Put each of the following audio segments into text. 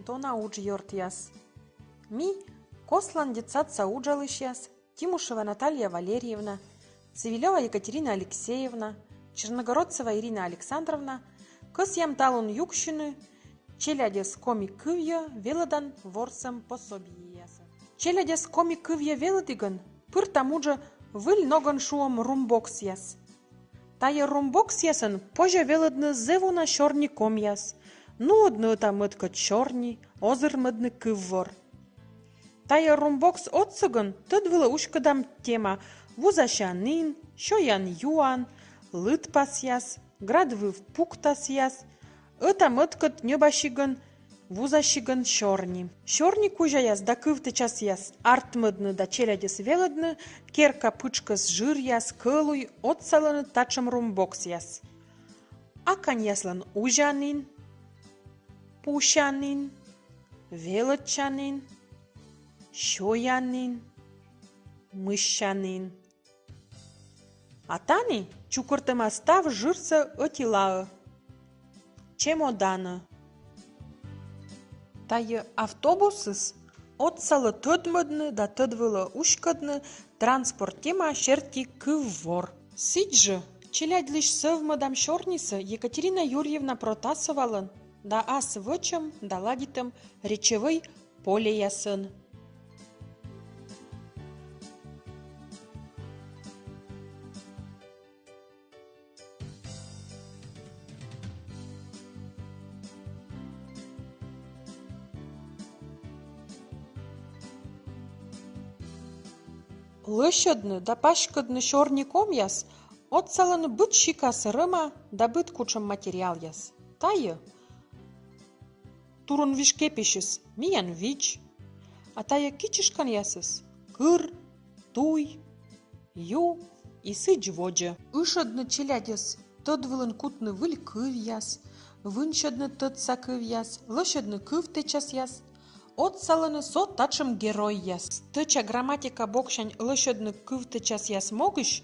до науч йортяс. Ми Кослан детсадца уджалышяс, Тимушева Наталья Валерьевна, Цивилева Екатерина Алексеевна, Черногородцева Ирина Александровна, кыс ямталун юкшины, челядес коми кывья велодан ворсам пособияса. Челядес коми кывья велодиган, пыр тамуджа выль ноган шуом румбоксяс. Тая румбоксясын пожа велодны зевуна шорни комяс, ну одны тамытка чорни, озыр мыдны кыввор. Тая румбокс отсыгын тыдвылы ушкадам тема вузащанин, шоян юан, лытпасяс, градвыв пуктасяс, ытамыткат небашигын вузащигын шорни. Шорни кужаяс да кывтычасяс артмыдны да челядес велыдны, керка пычкас жыряс кылуй отсалыны тачым румбоксяс. Аканьяслан ужанин, пушанин, велычанин, шоянин, мышанин. Атани чукыртыма став жырса отилаы. Чемоданы. Тайы автобусыс отсалы төдмыдны да төдвылы ушкадны транспорт тема шерти кыввор. Сиджы челядлиш сывмадам шорнисы Екатерина Юрьевна Протасовалын да ас вычым да ладитым речевой поле ясын. Лышадны да пашкадны шорни комяс отсалыны быт шикасы рыма да быт кучым материал яс. Тайы турун вишкепешіс миян вич, а тайы кичишкан ясыс кыр, туй, ю и сыдж воджы. Ышадны челядес тыдвылын кутны выль кыв яс, выншадны тыдса кыв яс, лышадны кыв течас яс. Отсалыны со тачым герой яс. Тыча грамматика бокшань лышадны кыв течас яс могыш,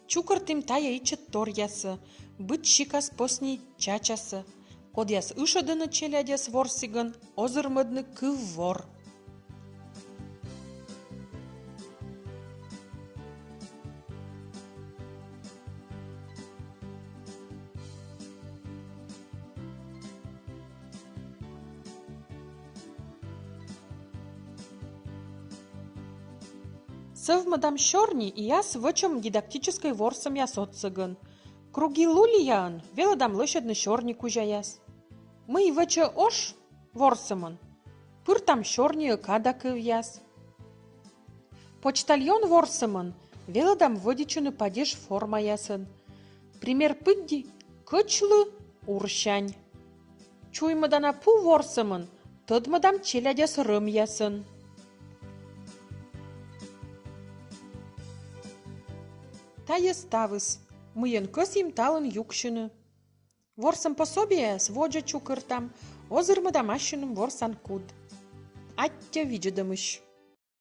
чукыртым тая ичет тор ясы, быт шикас посни чачасы. Код яс ышадыны челядес ворсигын, озырмыдны кыв вор. Сывмадам шорни и яс вычым дидактической ворсам яс отсыгын. Круги лули ян, велодам лышадны шорни кужаяс. Мы вычы ош ворсамын, пыр там шорни када кыв яс. Почтальон ворсамын, велодам водичыны падеж форма ясын. Пример пыдди кычлы уршань. Чуймадана пу ворсамын, тыдмадам челядес рым ясын. Тайы ставыс, мыйын кысим талын юкшыны. Ворсам пособие своджа чукыртам, озырмыда машиным ворсан куд. Аття виджедымыш.